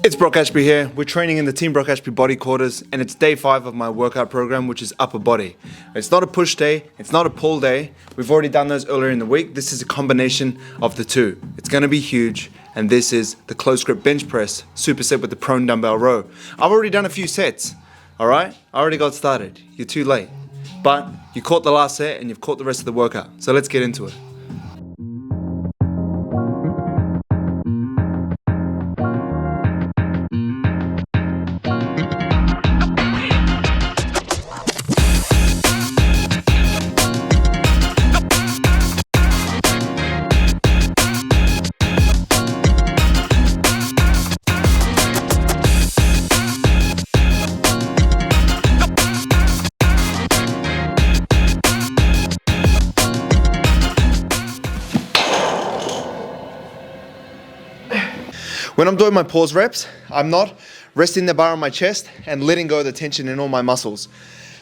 It's Brock Ashby here. We're training in the Team Brock Ashby body quarters, and it's day 5 of my workout program, which is upper body. It's not a push day, it's not a pull day. We've already done those earlier in the week. This is a combination of the two. It's gonna be huge, and this is the close grip bench press superset with the prone dumbbell row. I've already done a few sets, all right? I already got started. You're too late. But you caught the last set and you've caught the rest of the workout. So let's get into it. When I'm doing my pause reps, I'm not resting the bar on my chest and letting go of the tension in all my muscles.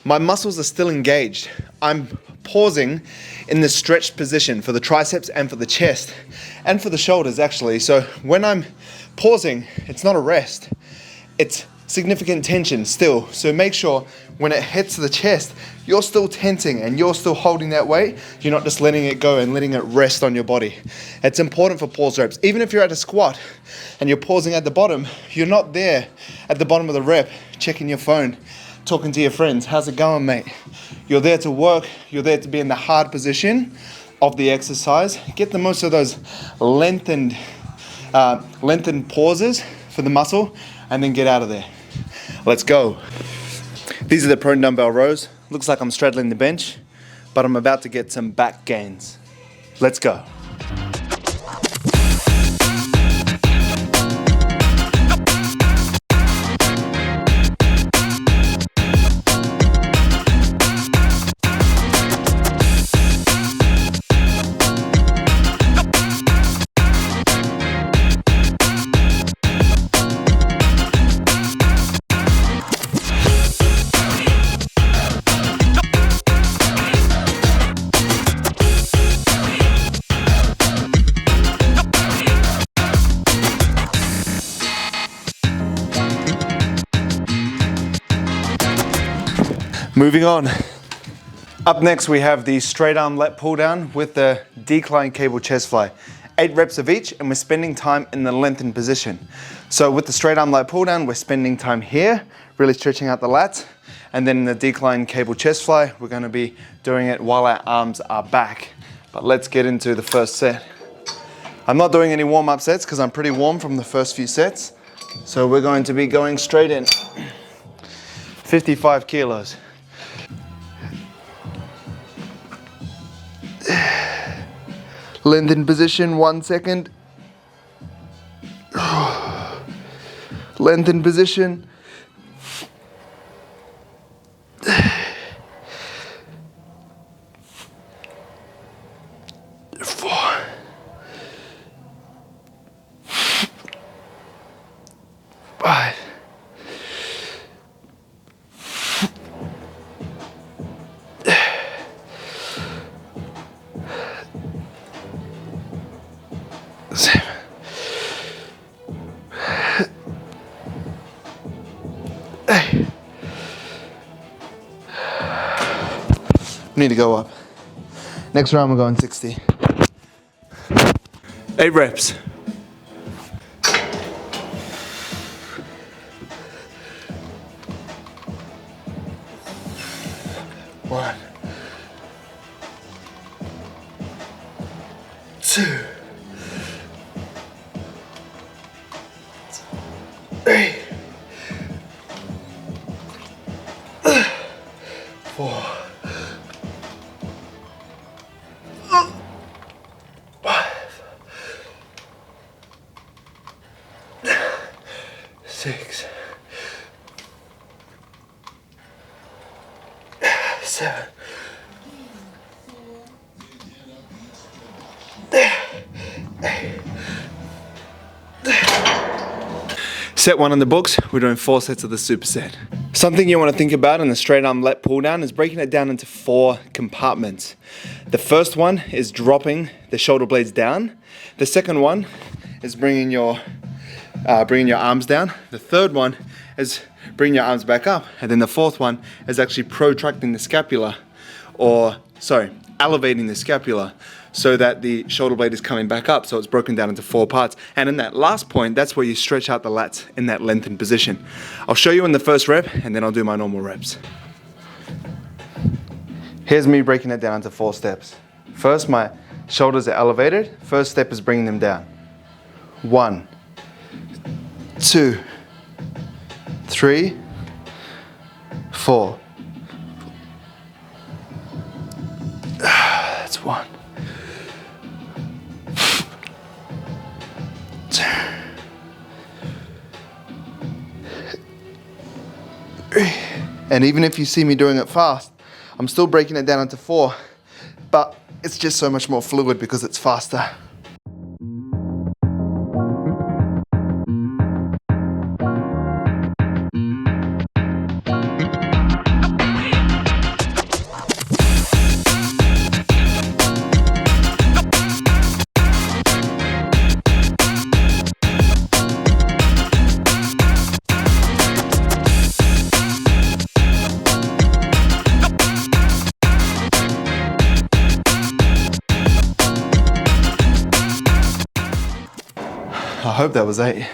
My muscles are still engaged. I'm pausing in the stretched position for the triceps and for the chest and for the shoulders actually. So when I'm pausing, it's not a rest. It's significant tension still. So make sure when it hits the chest, you're still tensing and you're still holding that weight. You're not just letting it go and letting it rest on your body. It's important for pause reps. Even if you're at a squat and you're pausing at the bottom, you're not there at the bottom of the rep, checking your phone, talking to your friends. How's it going, mate? You're there to work. You're there to be in the hard position of the exercise. Get the most of those lengthened pauses for the muscle and then get out of there. Let's go. These are the prone dumbbell rows. Looks like I'm straddling the bench, but I'm about to get some back gains. Let's go. Moving on. Up next we have the straight arm lat pull down with the decline cable chest fly. 8 reps of each, and we're spending time in the lengthened position. So with the straight arm lat pull down, we're spending time here, really stretching out the lats, and then in the decline cable chest fly, we're gonna be doing it while our arms are back. But let's get into the first set. I'm not doing any warm-up sets because I'm pretty warm from the first few sets. So we're going to be going straight in. 55 kilos. Lengthen position, 1 second. Lengthen position. 4. 5. 7. Need to go up. Next round we're going 60. 8 reps. 1, 2, 3, 4, 5, 6, 7. Set 1 on the books, we're doing 4 sets of the superset. Something you want to think about in the straight arm lat pull down is breaking it down into 4 compartments. The first one is dropping the shoulder blades down. The second one is bringing your bringing your arms down. The third one is bringing your arms back up. And then the fourth one is actually protracting the scapula, elevating the scapula so that the shoulder blade is coming back up, so it's broken down into 4 parts. And in that last point, that's where you stretch out the lats in that lengthened position. I'll show you in the first rep, and then I'll do my normal reps. Here's me breaking it down into 4 steps. First, my shoulders are elevated. First step is bringing them down. 1, 2, 3, 4. That's 1. 2, 3. And even if you see me doing it fast, I'm still breaking it down into 4, but it's just so much more fluid because it's faster. I hope that was 8.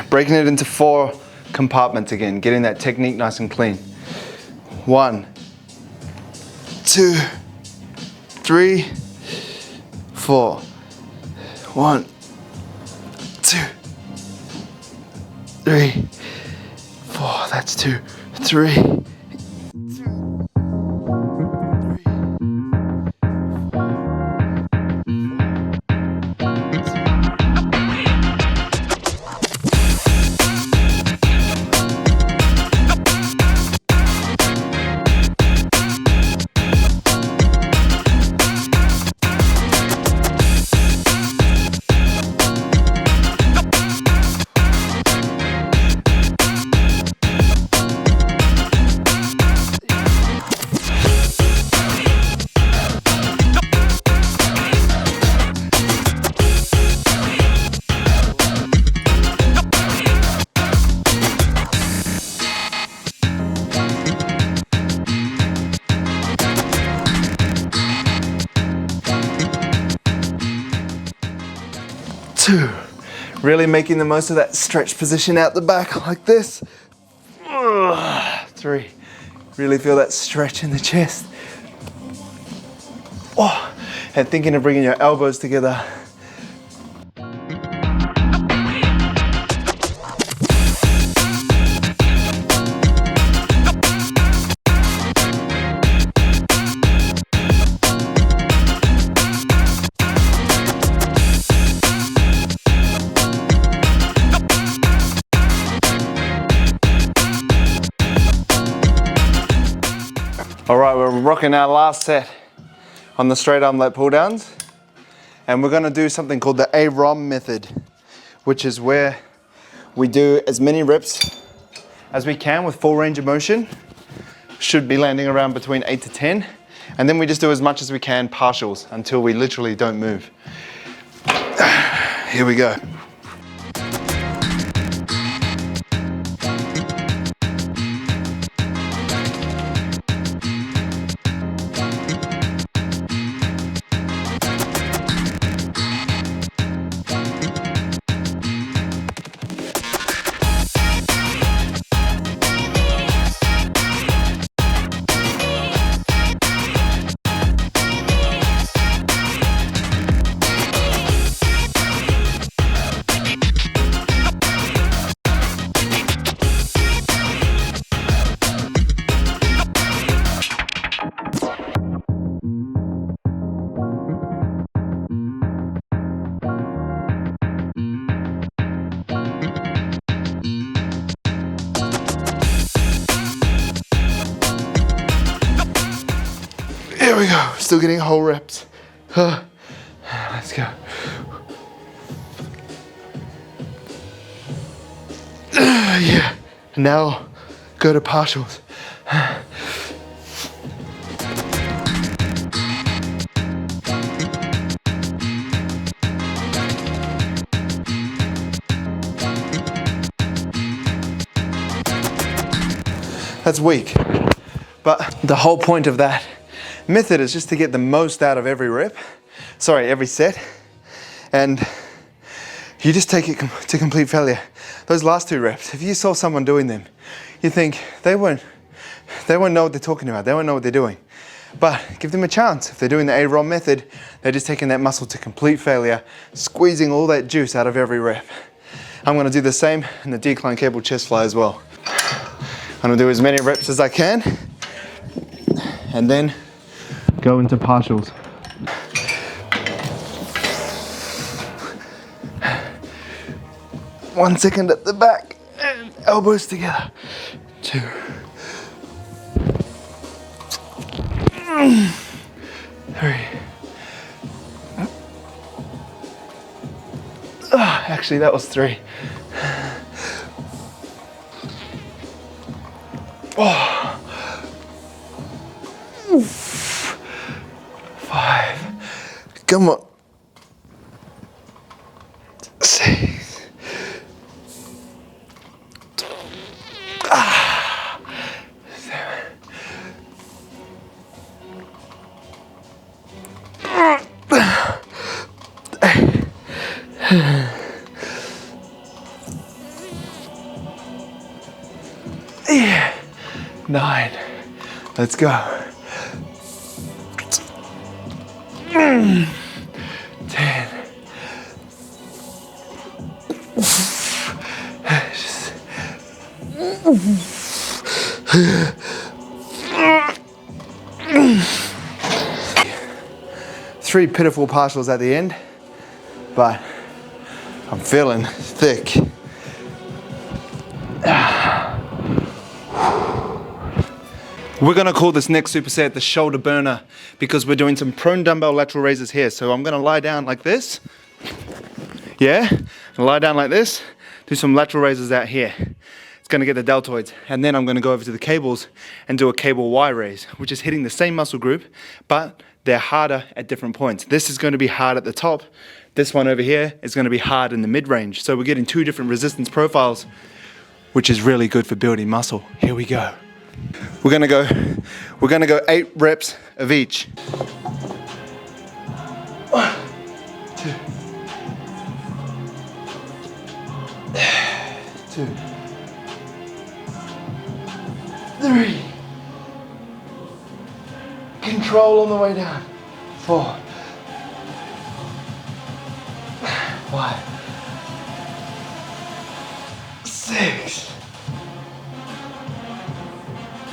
Breaking it into 4 compartments again, getting that technique nice and clean. 1, 2, 3, 4. 1, 2, 3, 4. That's 2, 3. Really making the most of that stretch position out the back like this. 3, really feel that stretch in the chest. And thinking of bringing your elbows together. All right, we're rocking our last set on the straight arm lat pull downs. And we're gonna do something called the AROM method, which is where we do as many reps as we can with full range of motion. Should be landing around between 8 to 10. And then we just do as much as we can partials until we literally don't move. Here we go. we go. Still getting whole reps. Let's go. Yeah. Now go to partials. That's weak. But the whole point of that method is just to get the most out of every rep. Sorry, every set. And you just take it to complete failure. Those last 2 reps, if you saw someone doing them, you think they won't know what they're talking about. They won't know what they're doing. But give them a chance. If they're doing the AROM method, they're just taking that muscle to complete failure, squeezing all that juice out of every rep. I'm gonna do the same in the decline cable chest fly as well. I'm gonna do as many reps as I can, and then go into partials. 1 second at the back, and elbows together. 2. 3. Actually, that was 3. 5. Come on. 6. 7. 8. 9. Let's go. 10. 3 pitiful partials at the end, but I'm feeling thick. We're gonna call this next superset the shoulder burner because we're doing some prone dumbbell lateral raises here. So I'm gonna lie down like this. Yeah, and lie down like this, do some lateral raises out here. It's gonna get the deltoids. And then I'm gonna go over to the cables and do a cable Y raise, which is hitting the same muscle group, but they're harder at different points. This is gonna be hard at the top. This one over here is gonna be hard in the mid-range. So we're getting 2 different resistance profiles, which is really good for building muscle. Here we go. We're gonna go 8 reps of each. 1, 2, 2, 3. Control on the way down. 4, 5, 6.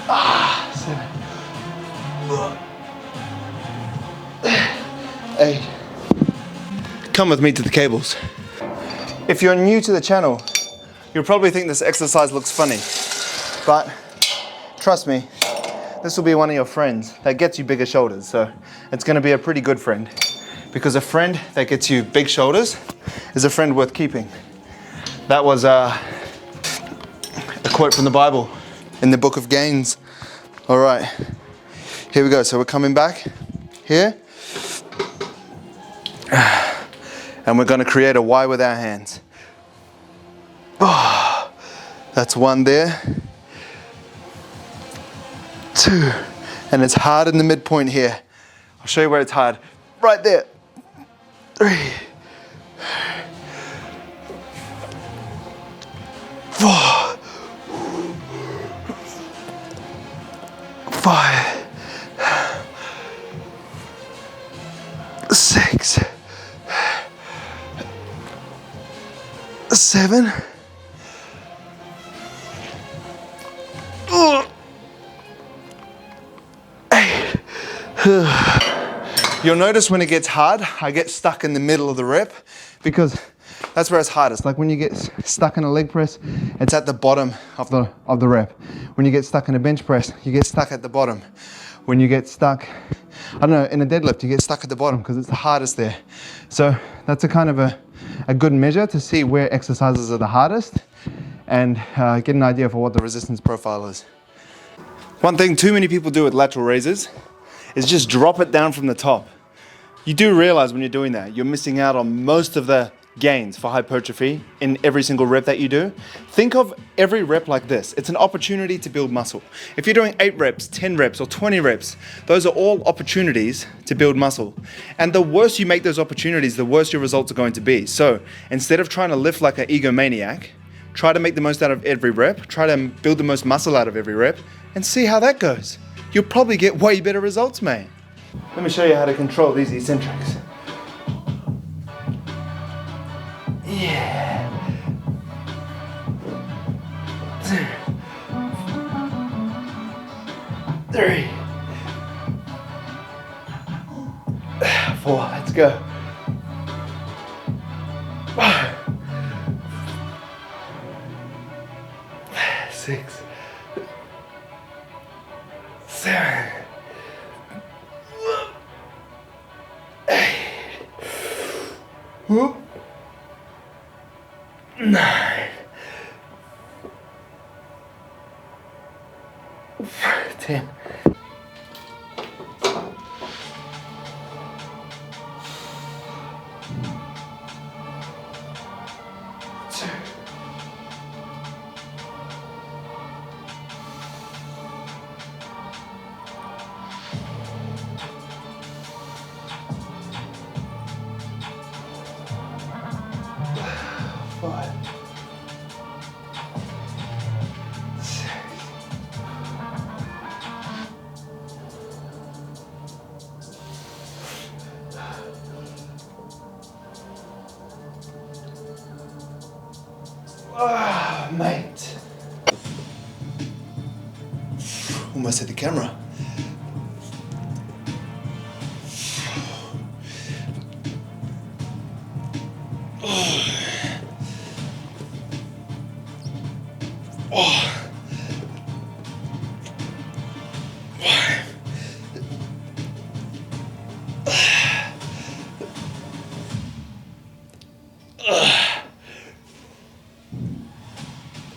7, 8. Come with me to the cables. If you're new to the channel, you'll probably think this exercise looks funny, but trust me, this will be one of your friends that gets you bigger shoulders. So it's going to be a pretty good friend, because a friend that gets you big shoulders is a friend worth keeping. That was a quote from the Bible in the book of Gains. All right, here we go. So we're coming back here, and we're going to create a Y with our hands. Oh, that's 1 there. 2, and it's hard in the midpoint here. I'll show you where it's hard. Right there. 3, 4, 5, 6, 7. You'll notice when it gets hard, I get stuck in the middle of the rep, because that's where it's hardest. Like when you get stuck in a leg press, it's at the bottom of the rep. When you get stuck in a bench press, you get stuck at the bottom. When you get stuck I don't know, in a deadlift, you get stuck at the bottom because it's the hardest there. So that's a kind of a good measure to see where exercises are the hardest and get an idea for what the resistance profile is. One thing too many people do with lateral raises is just drop it down from the top. You do realize when you're doing that, you're missing out on most of the gains for hypertrophy in every single rep that you do. Think of every rep like this. It's an opportunity to build muscle. If you're doing 8 reps, 10 reps, or 20 reps, those are all opportunities to build muscle. And the worse you make those opportunities, the worse your results are going to be. So instead of trying to lift like an egomaniac, try to make the most out of every rep, try to build the most muscle out of every rep, and see how that goes. You'll probably get way better results, mate. Let me show you how to control these eccentrics. Yeah. 2, 3, 4, let's go. 5, 6, 7, 8, 9, 10. Ah, mate. Almost hit the camera.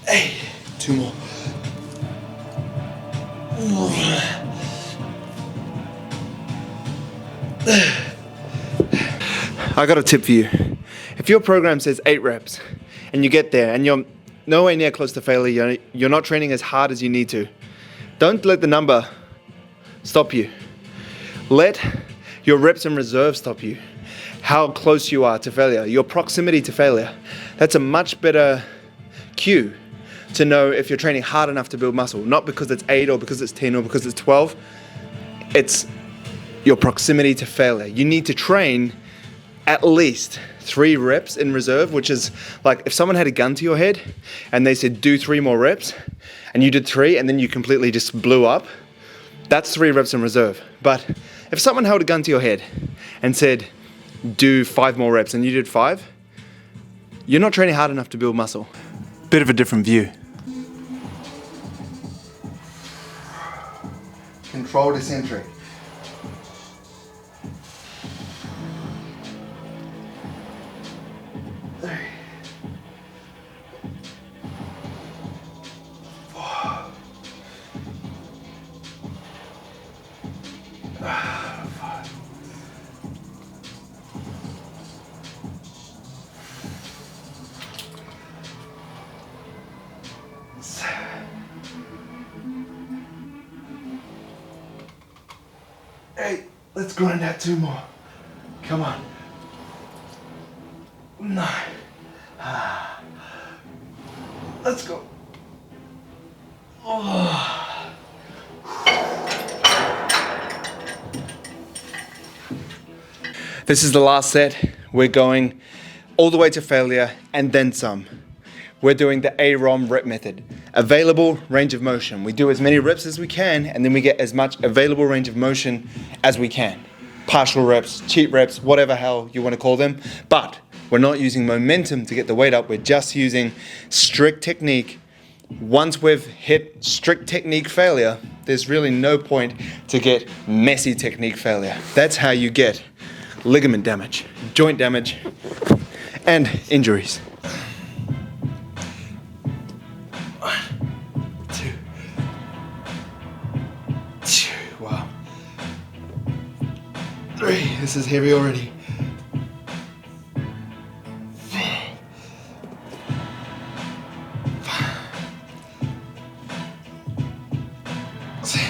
Hey, 2 more. I got a tip for you. If your program says 8 reps and you get there and you're nowhere near close to failure, you're not training as hard as you need to, don't let the number stop you. Let your reps in reserve stop you. How close you are to failure, your proximity to failure. That's a much better cue to know if you're training hard enough to build muscle. Not because it's 8 or because it's 10 or because it's 12. It's your proximity to failure. You need to train at least 3 reps in reserve, which is like if someone had a gun to your head and they said do 3 more reps and you did 3 and then you completely just blew up, that's 3 reps in reserve. But if someone held a gun to your head and said do 5 more reps and you did 5, you're not training hard enough to build muscle. Bit of a different view. Controlled eccentric. Hey, let's grind out 2 more. Come on. 9. Let's go. Oh. This is the last set. We're going all the way to failure and then some. We're doing the AROM rep method. Available range of motion. We do as many reps as we can and then we get as much available range of motion as we can. Partial reps, cheat reps, whatever hell you want to call them. But we're not using momentum to get the weight up. We're just using strict technique, Once we've hit strict technique failure, there's really no point to get messy technique failure. That's how you get ligament damage, joint damage, and injuries. 1, 2. Wow. 3. This is heavy already. 4. 5. 6.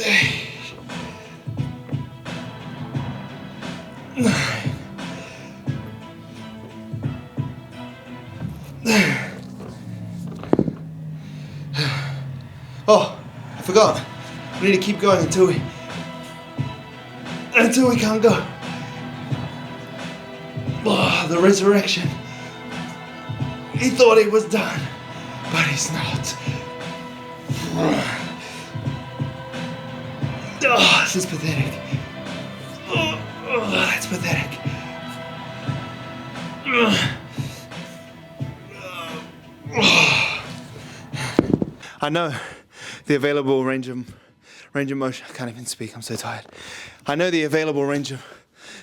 8. 9. Oh, I forgot. We need to keep going until we can't go. Oh, the resurrection. He thought he was done, but he's not. Oh, this is pathetic. Oh, that's pathetic. I know the available range of motion. I can't even speak, I'm so tired. I know the available range of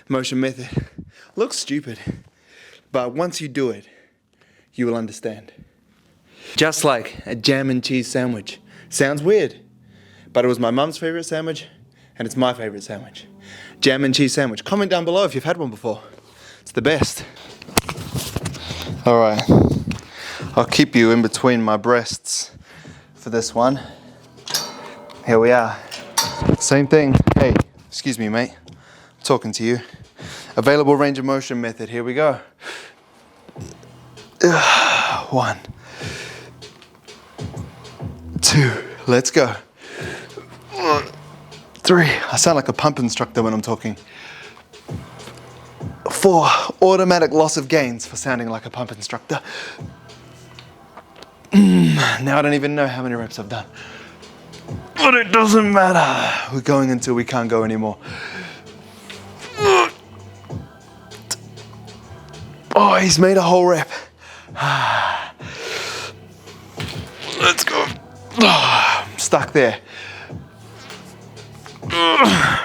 motion method looks stupid, but once you do it, you will understand. Just like a jam and cheese sandwich. Sounds weird, but it was my mum's favorite sandwich, and it's my favorite sandwich. Jam and cheese sandwich. Comment down below if you've had one before. It's the best. All right, I'll keep you in between my breasts for this one. Here we are. Same thing. Hey, excuse me, mate. I'm talking to you. Available range of motion method. Here we go. 1, 2. Let's go. 3. I sound like a pump instructor when I'm talking. 4. Automatic loss of gains for sounding like a pump instructor. Now I don't even know how many reps I've done. But it doesn't matter. We're going until we can't go anymore. Oh, he's made a whole rep. Let's go. I'm stuck there.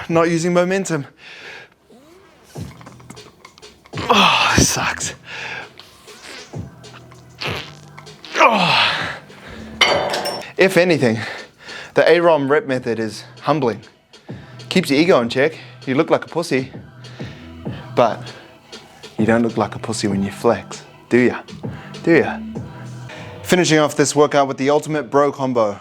Not using momentum. Oh, this sucks. Oh. If anything, the AROM rep method is humbling. Keeps your ego in check. You look like a pussy, but you don't look like a pussy when you flex, do ya? Do ya? Finishing off this workout with the ultimate bro combo.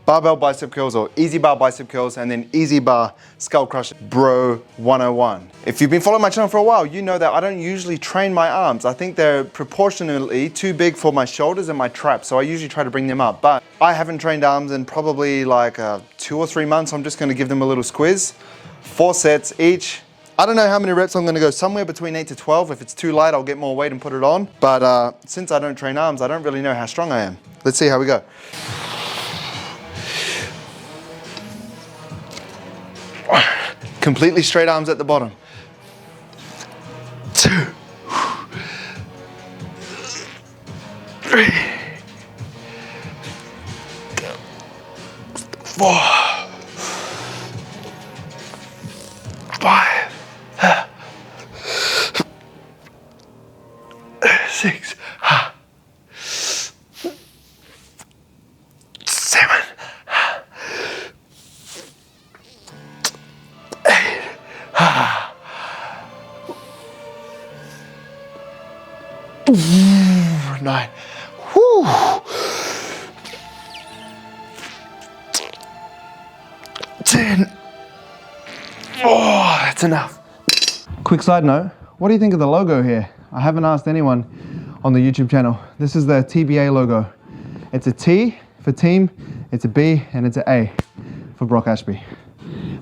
Barbell bicep curls or easy bar bicep curls, and then easy bar skull crush bro 101. If you've been following my channel for a while, you know that I don't usually train my arms. I think they're proportionally too big for my shoulders and my traps, so I usually try to bring them up. But I haven't trained arms in probably like 2 or 3 months. So I'm just gonna give them a little squiz. 4 sets each. I don't know how many reps. I'm gonna go somewhere between 8 to 12. If it's too light, I'll get more weight and put it on. But since I don't train arms, I don't really know how strong I am. Let's see how we go. Completely straight arms at the bottom. 2, 3, 4, 5, 6, 7, 8, 9. Whew. 10. Oh, that's enough. Quick side note, what do you think of the logo here? I haven't asked anyone on the YouTube channel. This is the TBA logo. It's a T for team, it's a B, and it's an A for Brock Ashby.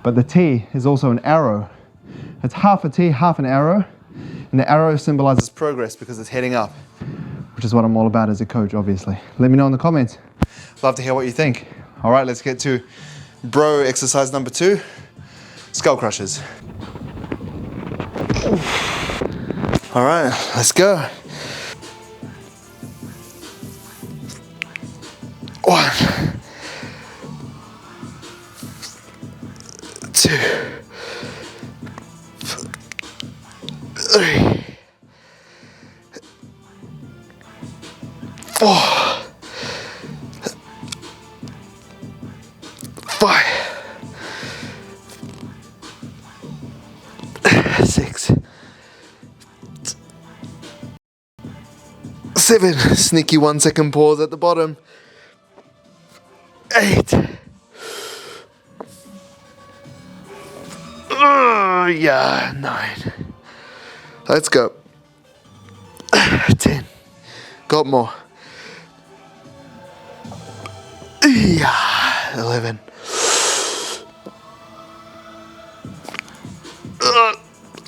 But the T is also an arrow. It's half a T, half an arrow, and the arrow symbolizes progress because it's heading up, which is what I'm all about as a coach, obviously. Let me know in the comments. Love to hear what you think. All right, let's get to bro exercise number 2, skull crushes. All right, let's go. 1, 2, 3, 4, 5, 6, 7. Sneaky 1 second pause at the bottom. 8. Oh, yeah, 9. Let's go. 10. Got more. Yeah, 11.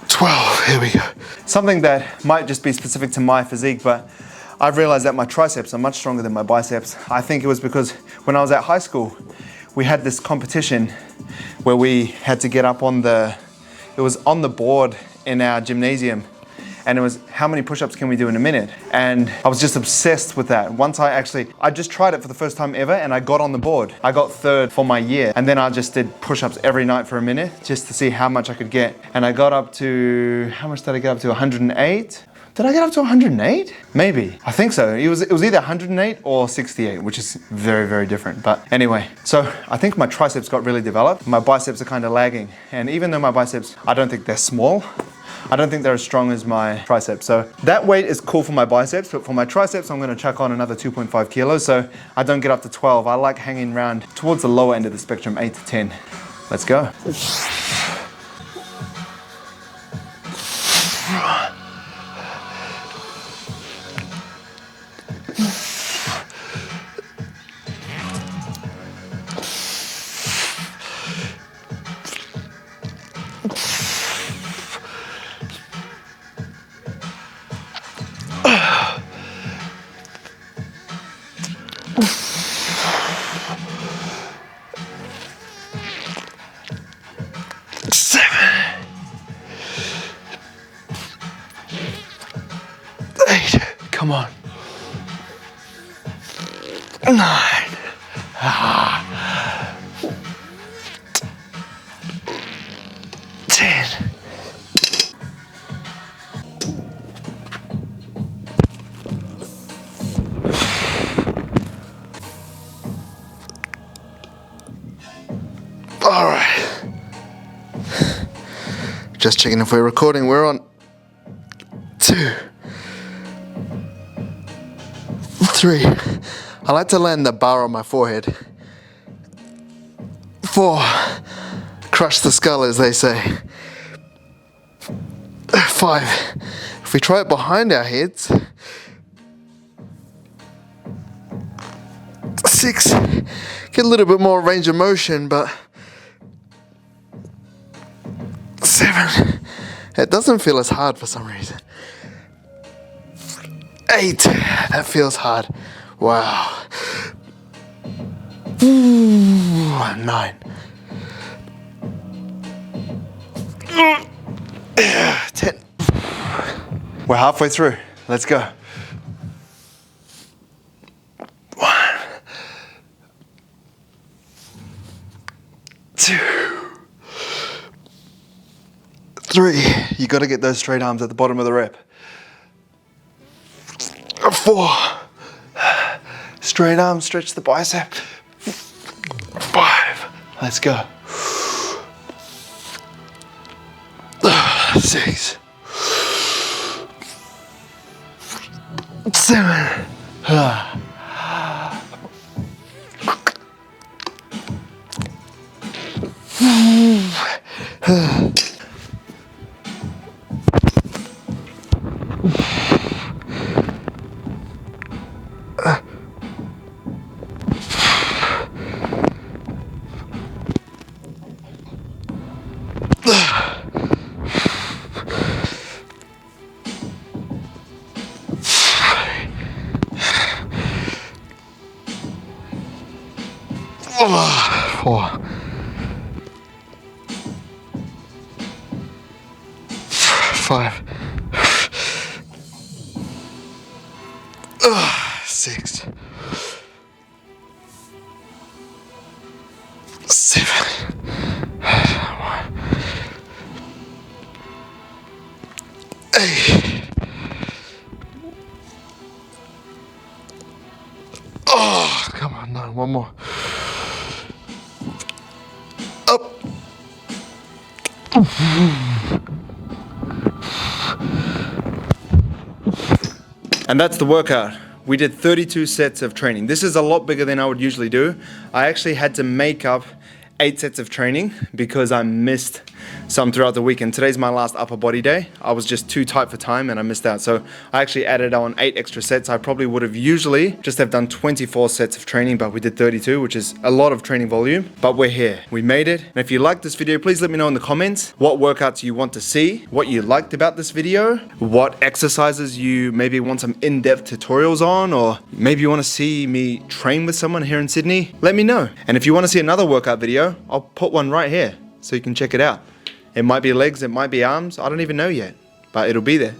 12. Here we go. Something that might just be specific to my physique, but I've realized that my triceps are much stronger than my biceps. I think it was because when I was at high school, we had this competition where we had to get up on it was on the board in our gymnasium, and it was how many push-ups can we do in a minute? And I was just obsessed with that. Once I just tried it for the first time ever, and I got on the board. I got 3rd for my year, and then I just did push-ups every night for a minute just to see how much I could get. And I got up to, how much did I get up to? 108? Did I get up to 108? Maybe. I think so. It was either 108 or 68, which is very, very different. But anyway, so I think my triceps got really developed. My biceps are kind of lagging. And even though my biceps, I don't think they're small, I don't think they're as strong as my triceps. So that weight is cool for my biceps, but for my triceps, I'm gonna chuck on another 2.5 kilos. So I don't get up to 12. I like hanging around towards the lower end of the spectrum, 8 to 10. Let's go. Come on. 9. 10. All right. Just checking if we're recording. We're on 2. 3. I like to land the bar on my forehead. 4. Crush the skull, as they say. 5. If we try it behind our heads. 6. Get a little bit more range of motion, but 7. It doesn't feel as hard for some reason. 8. That feels hard. Wow. Ooh, 9. 10. We're halfway through. Let's go. 1. 2. 3. You got to get those straight arms at the bottom of the rep. 4. Straight arm, stretch the bicep. 5. Let's go. 6. 7. 4. 5. 5, 6, 7, 8. Oh, come on, no, one more. Up. And that's the workout. We did 32 sets of training. This is a lot bigger than I would usually do. I actually had to make up 8 sets of training because I missed some throughout the week, and today's my last upper body day. I was just too tight for time and I missed out. So I actually added on 8 extra sets. I probably would have usually just have done 24 sets of training, but we did 32, which is a lot of training volume, but we're here. We made it. And if you liked this video, please let me know in the comments what workouts you want to see, what you liked about this video, what exercises you maybe want some in-depth tutorials on, or maybe you want to see me train with someone here in Sydney. Let me know. And if you want to see another workout video, I'll put one right here so you can check it out. It might be legs, it might be arms, I don't even know yet, but it'll be there.